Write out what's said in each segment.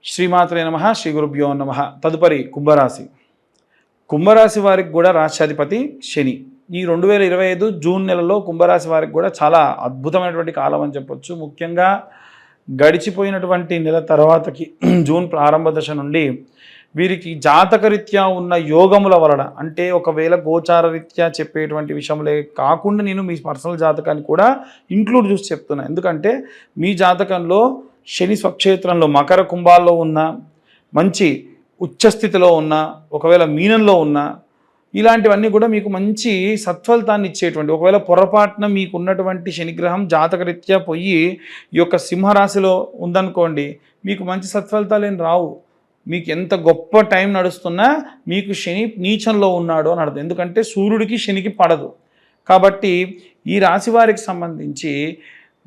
శ్రీమాత్రే నమః శ్రీ గురుభ్యో నమః. తదుపరి కుంభరాశి. కుంభరాశి వారికి కూడా రాష్ట్రాధిపతి శని. ఈ 2025 జూన్ నెలలో కుంభరాశి వారికి కూడా చాలా అద్భుతమైనటువంటి కాలం అని చెప్పొచ్చు. ముఖ్యంగా గడిచిపోయినటువంటి నెల తర్వాతకి జూన్ ప్రారంభ దశ నుండి వీరికి జాతకరీత్యా ఉన్న యోగముల వలన, అంటే ఒకవేళ గోచార రీత్యా చెప్పేటువంటి విషయంలో కాకుండా నేను మీ పర్సనల్ జాతకాన్ని కూడా ఇంక్లూడ్ చేసి చెప్తున్నా. ఎందుకంటే మీ జాతకంలో శని స్వక్షేత్రంలో మకర కుంభాల్లో ఉన్న, మంచి ఉచ్చస్థితిలో ఉన్న, ఒకవేళ మీనంలో ఉన్న, ఇలాంటివన్నీ కూడా మీకు మంచి సత్ఫలితాన్ని ఇచ్చేటువంటి, ఒకవేళ పొరపాటున మీకు ఉన్నటువంటి శనిగ్రహం జాతకరీత్యా పోయి ఈ యొక్క సింహరాశిలో ఉందనుకోండి, మీకు మంచి సత్ఫలితాలు ఏం రావు. మీకు ఎంత గొప్ప టైం నడుస్తున్నా మీకు శని నీచంలో ఉన్నాడు అని అర్థం. ఎందుకంటే సూర్యుడికి శనికి పడదు. కాబట్టి ఈ రాశి వారికి సంబంధించి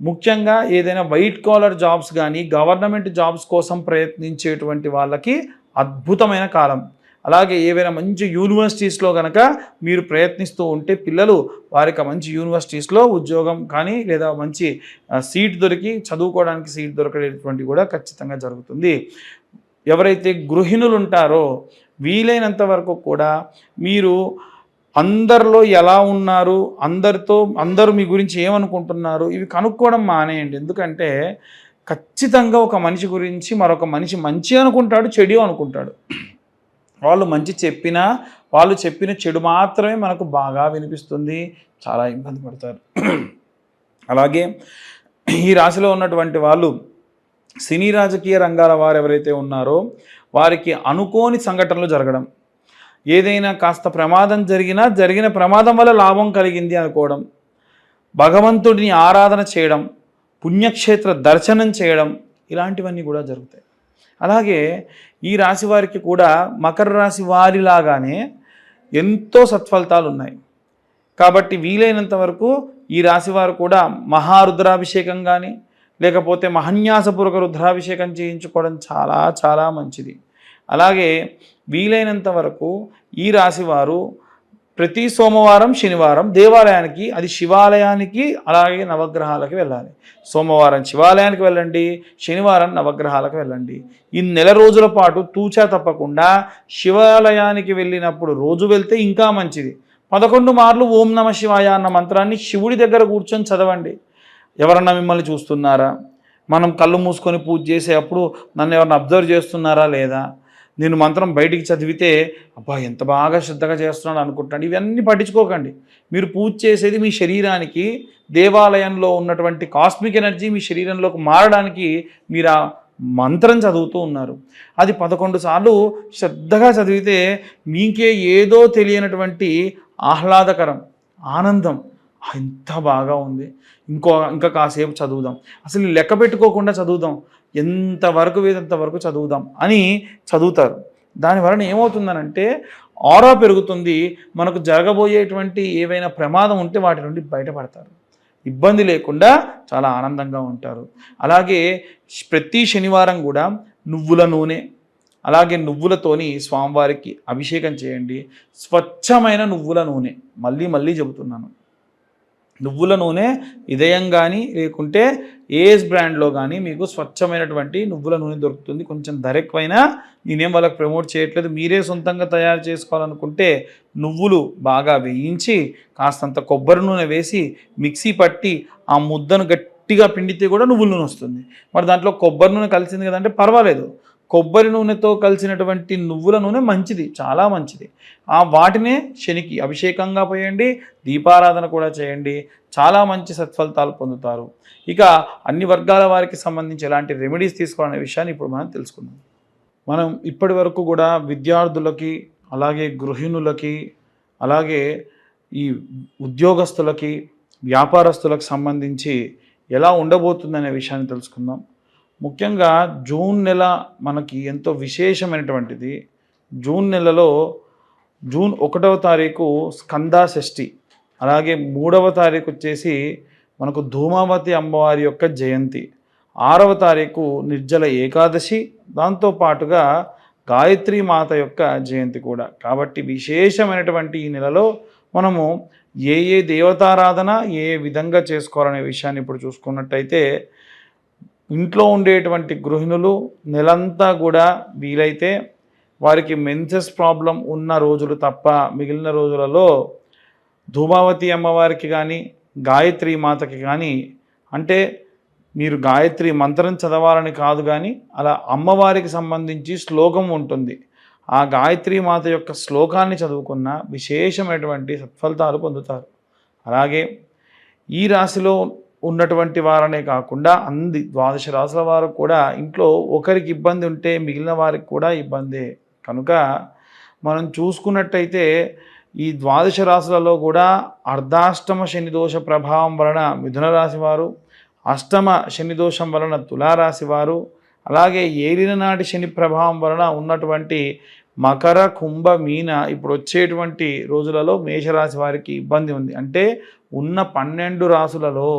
ముఖ్యంగా ఏదైనా వైట్ కాలర్ జాబ్స్ కానీ గవర్నమెంట్ జాబ్స్ కోసం ప్రయత్నించేటువంటి వాళ్ళకి అద్భుతమైన కాలం. అలాగే ఏవైనా మంచి యూనివర్సిటీస్లో కనుక మీరు ప్రయత్నిస్తూ ఉంటే పిల్లలు వారికి మంచి యూనివర్సిటీస్లో ఉద్యోగం కానీ లేదా మంచి సీట్ దొరికి చదువుకోవడానికి సీట్ దొరకడానికి కూడా ఖచ్చితంగా జరుగుతుంది. ఎవరైతే గృహిణులు ఉంటారో వీలైనంత వరకు కూడా మీరు అందరిలో ఎలా ఉన్నారు, అందరూ మీ గురించి ఏమనుకుంటున్నారు, ఇవి కనుక్కోవడం మానేయండి. ఎందుకంటే ఖచ్చితంగా ఒక మనిషి గురించి మరొక మనిషి మంచి అనుకుంటాడు, చెడు అనుకుంటాడు. వాళ్ళు మంచి చెప్పినా వాళ్ళు చెప్పిన చెడు మాత్రమే మనకు బాగా వినిపిస్తుంది. చాలా ఇబ్బంది పడతారు. అలాగే ఈ రాశిలో ఉన్నటువంటి వాళ్ళు సినీ రాజకీయ రంగాల వారు ఎవరైతే ఉన్నారో వారికి అనుకోని సంఘటనలు జరగడం, ఏదైనా కాస్త ప్రమాదం జరిగిన ప్రమాదం వల్ల లాభం కలిగింది అనుకోవడం, భగవంతుడిని ఆరాధన చేయడం, పుణ్యక్షేత్ర దర్శనం చేయడం, ఇలాంటివన్నీ కూడా జరుగుతాయి. అలాగే ఈ రాశి వారికి కూడా మకర రాశి వారిలాగానే ఎంతో సత్ఫలితాలు ఉన్నాయి. కాబట్టి వీలైనంత వరకు ఈ రాశి వారు కూడా మహారుద్రాభిషేకం కానీ లేకపోతే మహన్యాసపూర్వక రుద్రాభిషేకం చేయించుకోవడం చాలా చాలా మంచిది. అలాగే వీలైనంత వరకు ఈ రాశివారు ప్రతి సోమవారం శనివారం దేవాలయానికి, అది శివాలయానికి అలాగే నవగ్రహాలకు వెళ్ళాలి. సోమవారం శివాలయానికి వెళ్ళండి, శనివారం నవగ్రహాలకు వెళ్ళండి. ఈ నెల రోజుల పాటు తూచా తప్పకుండా శివాలయానికి వెళ్ళినప్పుడు రోజు వెళ్తే ఇంకా మంచిది. 11 మార్లు ఓం నమ శివాయ అన్న మంత్రాన్ని శివుడి దగ్గర కూర్చొని చదవండి. ఎవరన్నా మిమ్మల్ని చూస్తున్నారా, మనం కళ్ళు మూసుకొని పూజ చేసేటప్పుడు నన్ను ఎవరన్నా అబ్జర్వ్ చేస్తున్నారా లేదా, నేను మంత్రం బయటికి చదివితే అబ్బా ఎంత బాగా శ్రద్ధగా చేస్తున్నాడు అనుకుంటాను, ఇవన్నీ పట్టించుకోకండి. మీరు పూజ చేసేది మీ శరీరానికి, దేవాలయంలో ఉన్నటువంటి కాస్మిక్ ఎనర్జీ మీ శరీరంలోకి మారడానికి మీరు ఆ మంత్రం చదువుతూ ఉన్నారు. అది 11 సార్లు శ్రద్ధగా చదివితే మీకే ఏదో తెలియనటువంటి ఆహ్లాదకరం, ఆనందం, ఎంత బాగా ఉంది, ఇంకా కాసేపు చదువుదాం, అసలు లెక్క పెట్టుకోకుండా చదువుదాం, ఎంతవరకు వేదంతవరకు చదువుదాం అని చదువుతారు. దానివలన ఏమవుతుందనంటే ఆరా పెరుగుతుంది. మనకు జరగబోయేటువంటి ఏవైనా ప్రమాదం ఉంటే వాటి నుండి బయటపడతారు. ఇబ్బంది లేకుండా చాలా ఆనందంగా ఉంటారు. అలాగే ప్రతి శనివారం కూడా నువ్వుల నూనె, అలాగే నువ్వులతోని స్వామివారికి అభిషేకం చేయండి. స్వచ్ఛమైన నువ్వుల నూనె, మళ్ళీ చెబుతున్నాను, నువ్వుల నూనె ఇదయం కానీ లేకుంటే ఏఎస్ బ్రాండ్లో కానీ మీకు స్వచ్ఛమైనటువంటి నువ్వుల నూనె దొరుకుతుంది. కొంచెం ధర ఎక్కువైనా నేనేం వాళ్ళకి ప్రమోట్ చేయట్లేదు. మీరే సొంతంగా తయారు చేసుకోవాలనుకుంటే నువ్వులు బాగా వేయించి కాస్తంత కొబ్బరి నూనె వేసి మిక్సీ పట్టి ఆ ముద్దను గట్టిగా పిండితే కూడా నువ్వుల నూనె వస్తుంది. మరి దాంట్లో కొబ్బరి నూనె కలిసింది కదంటే పర్వాలేదు, కొబ్బరి నూనెతో కలిసినటువంటి నువ్వుల నూనె మంచిది, చాలా మంచిది. ఆ వాటినే శనికి అభిషేకంగా పోయండి, దీపారాధన కూడా చేయండి, చాలా మంచి సత్ఫలితాలు పొందుతారు. ఇక అన్ని వర్గాల వారికి సంబంధించి ఎలాంటి రెమెడీస్ తీసుకోవాలనే విషయాన్ని ఇప్పుడు మనం తెలుసుకుందాం. మనం ఇప్పటి వరకు కూడా విద్యార్థులకి, అలాగే గృహిణులకి, అలాగే ఈ ఉద్యోగస్తులకి, వ్యాపారస్తులకు సంబంధించి ఎలా ఉండబోతుందనే విషయాన్ని తెలుసుకుందాం. ముఖ్యంగా జూన్ నెల మనకి ఎంతో విశేషమైనటువంటిది. జూన్ నెలలో జూన్ 1వ తారీఖు స్కంద షష్ఠి, అలాగే 3వ తారీఖు వచ్చేసి మనకు ధూమావతి అమ్మవారి యొక్క జయంతి, 6వ తారీఖు నిర్జల ఏకాదశి, దాంతోపాటుగా గాయత్రి మాత యొక్క జయంతి కూడా. కాబట్టి విశేషమైనటువంటి ఈ నెలలో మనము ఏ దేవతారాధన ఏ విధంగా చేసుకోవాలనే విషయాన్ని ఇప్పుడు చూసుకున్నట్టయితే ఇంట్లో ఉండేటువంటి గృహిణులు నెలంతా కూడా వీలైతే వారికి మెన్సెస్ ప్రాబ్లం ఉన్న రోజులు తప్ప మిగిలిన రోజులలో ధూమావతి అమ్మవారికి కానీ గాయత్రి మాతకి కానీ, అంటే మీరు గాయత్రి మంత్రం చదవాలని కాదు కానీ అలా అమ్మవారికి సంబంధించి శ్లోకం ఉంటుంది. ఆ గాయత్రి మాత యొక్క శ్లోకాన్ని చదువుకున్న విశేషమైనటువంటి సత్ఫలితాలు పొందుతారు. అలాగే ఈ రాశిలో ఉన్నటువంటి వారనే కాకుండా ద్వాదశ రాశుల వారు కూడా ఇంట్లో ఒకరికి ఇబ్బంది ఉంటే మిగిలిన వారికి కూడా ఇబ్బందే. కనుక మనం చూసుకున్నట్టయితే ఈ ద్వాదశ రాశులలో కూడా అర్ధాష్టమ శనిదోష ప్రభావం వలన మిథున రాశి వారు, అష్టమ శనిదోషం వలన తులారాశి వారు, అలాగే ఏలిన నాటి శని ప్రభావం వలన ఉన్నటువంటి మకర కుంభ మీన ఇప్పుడు వచ్చేటువంటి రోజులలో మేషరాశి వారికి ఇబ్బంది ఉంది. అంటే ఉన్న 12 రాశులలో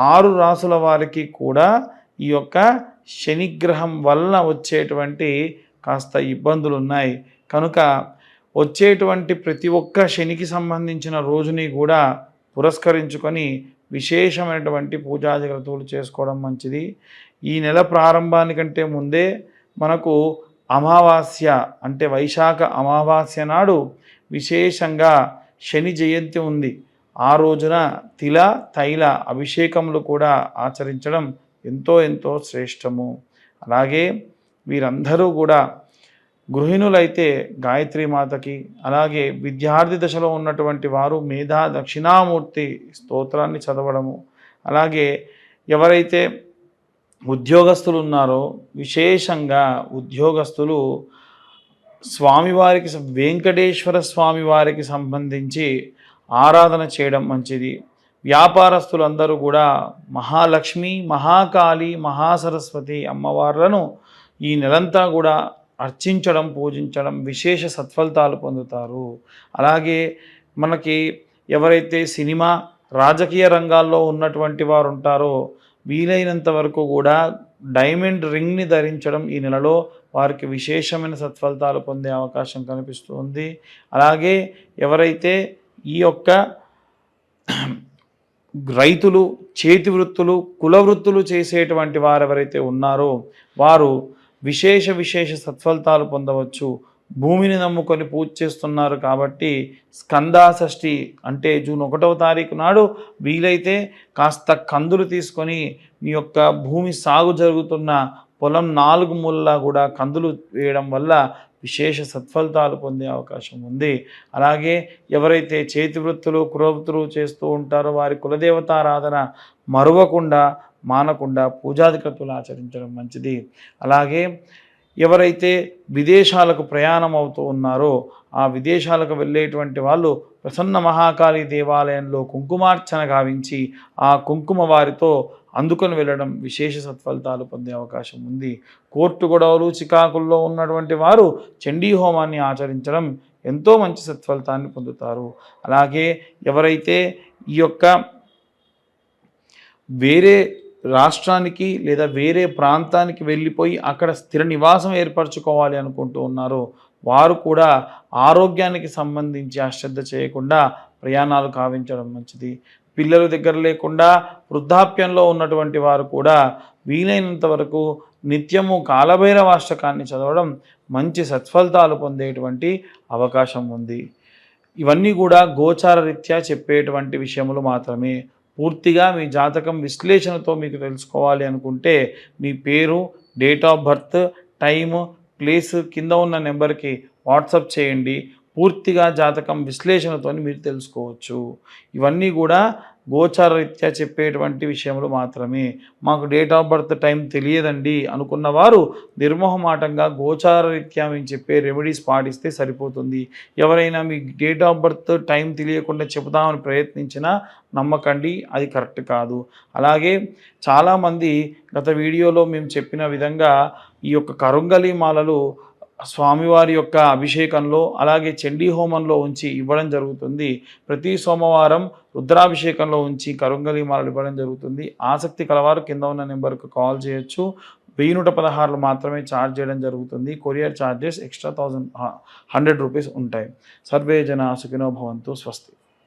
6 రాశుల వారికి కూడా ఈ యొక్క శనిగ్రహం వలన వచ్చేటువంటి కాస్త ఇబ్బందులు ఉన్నాయి. కనుక వచ్చేటువంటి ప్రతి ఒక్క శనికి సంబంధించిన రోజుని కూడా పురస్కరించుకొని విశేషమైనటువంటి పూజా జాగ్రత్తలు చేసుకోవడం మంచిది. ఈ నెల ప్రారంభానికంటే ముందే మనకు అమావాస్య అంటే వైశాఖ అమావాస్య నాడు విశేషంగా శని జయంతి ఉంది. ఆ రోజున తిల తైల అభిషేకములు కూడా ఆచరించడం ఎంతో శ్రేష్టము. అలాగే వీరందరూ కూడా గృహిణులైతే గాయత్రి మాతకి, అలాగే విద్యార్థి దశలో ఉన్నటువంటి వారు మేధా దక్షిణామూర్తి స్తోత్రాన్ని చదవడము, అలాగే ఎవరైతే ఉద్యోగస్తులు ఉన్నారో విశేషంగా ఉద్యోగస్తులు స్వామివారికి వెంకటేశ్వర స్వామివారికి సంబంధించి ఆరాధన చేయడం మంచిది. వ్యాపారస్తులందరూ కూడా మహాలక్ష్మి, మహాకాళి, మహాసరస్వతి అమ్మవార్లను ఈ నెలంతా కూడా అర్చించడం, పూజించడం విశేష సత్ఫలితాలు పొందుతారు. అలాగే మనకి ఎవరైతే సినిమా రాజకీయ రంగాల్లో ఉన్నటువంటి వారు ఉంటారో వీలైనంత వరకు కూడా డైమండ్ రింగ్ని ధరించడం ఈ నెలలో వారికి విశేషమైన సత్ఫలితాలు పొందే అవకాశం కనిపిస్తుంది. అలాగే ఎవరైతే ఈ యొక్క రైతులు, చేతి వృత్తులు, కుల వృత్తులు చేసేటువంటి వారు ఎవరైతే ఉన్నారో వారు విశేష సత్ఫలితాలు పొందవచ్చు. భూమిని నమ్ముకొని పూజ చేస్తున్నారు కాబట్టి స్కందాషష్ఠి అంటే జూన్ 1వ తారీఖు నాడు వీలైతే కాస్త కందులు తీసుకొని మీ యొక్క భూమి సాగు జరుగుతున్న పొలం 4 మూలలా కూడా కందులు వేయడం వల్ల విశేష సత్ఫలితాలు పొందే అవకాశం ఉంది. అలాగే ఎవరైతే చేతి వృత్తులు, కులవృత్తులు చేస్తూ ఉంటారో వారి కులదేవతారాధన మరువకుండా మానకుండా పూజాధికతులు ఆచరించడం మంచిది. అలాగే ఎవరైతే విదేశాలకు ప్రయాణం అవుతూ ఉన్నారో ఆ విదేశాలకు వెళ్ళేటువంటి వాళ్ళు ప్రసన్న మహాకాళి దేవాలయంలో కుంకుమార్చన గావించి ఆ కుంకుమ వారితో అందుకొని వెళ్ళడం విశేష సత్ఫలితాలు పొందే అవకాశం ఉంది. కోర్టు గొడవలు, చికాకుల్లో ఉన్నటువంటి వారు చండీ హోమాన్ని ఆచరించడం ఎంతో మంచి సత్ఫలితాన్ని పొందుతారు. అలాగే ఎవరైతే ఈ యొక్క వేరే రాష్ట్రానికి లేదా వేరే ప్రాంతానికి వెళ్ళిపోయి అక్కడ స్థిర నివాసం ఏర్పరచుకోవాలి అనుకుంటూ ఉన్నారో వారు కూడా ఆరోగ్యానికి సంబంధించి అశ్రద్ధ చేయకుండా ప్రయాణాలు కావించడం మంచిది. పిల్లలు దగ్గర లేకుండా వృద్ధాప్యంలో ఉన్నటువంటి వారు కూడా వీలైనంత వరకు నిత్యము కాలభైరవాష్టకాన్ని చదవడం మంచి సత్ఫలితాలు పొందేటువంటి అవకాశం ఉంది. ఇవన్నీ కూడా గోచార రీత్యా చెప్పేటువంటి విషయములు మాత్రమే. పూర్తిగా మీ జాతకం విశ్లేషణతో మీకు తెలుసుకోవాలి అనుకుంటే మీ పేరు, date of birth, time, place కింద ఉన్న నెంబర్కి వాట్సాప్ చేయండి. పూర్తిగా జాతకం విశ్లేషణతో మీరు తెలుసుకోవచ్చు. ఇవన్నీ కూడా గోచార రీత్యా చెప్పేటువంటి విషయములు మాత్రమే. మాకు డేట్ ఆఫ్ బర్త్ టైం తెలియదండి అనుకున్న వారు నిర్మోహమాటంగా గోచార రీత్యా మేము చెప్పే రెమెడీస్ పాటిస్తే సరిపోతుంది. ఎవరైనా మీ డేట్ ఆఫ్ బర్త్ టైం తెలియకుండా చెబుదామని ప్రయత్నించినా నమ్మకండి, అది కరెక్ట్ కాదు. అలాగే చాలామంది గత వీడియోలో మేము చెప్పిన విధంగా ఈ యొక్క కరుంగలి మాలలు స్వామివారి యొక్క అభిషేకంలో అలాగే చండీ హోమంలో ఉంచి ఇవ్వడం జరుగుతుంది. ప్రతి సోమవారం రుద్రాభిషేకంలో ఉంచి కరుంగలి మాలలు ఇవ్వడం జరుగుతుంది. ఆసక్తి కలవారు కింద ఉన్న నెంబర్కు కాల్ చేయొచ్చు. 1116 మాత్రమే ఛార్జ్ చేయడం జరుగుతుంది. కొరియర్ ఛార్జెస్ ఎక్స్ట్రా 100 రూపీస్ ఉంటాయి. సర్వే జన సుఖినో భవంతు. స్వస్తి.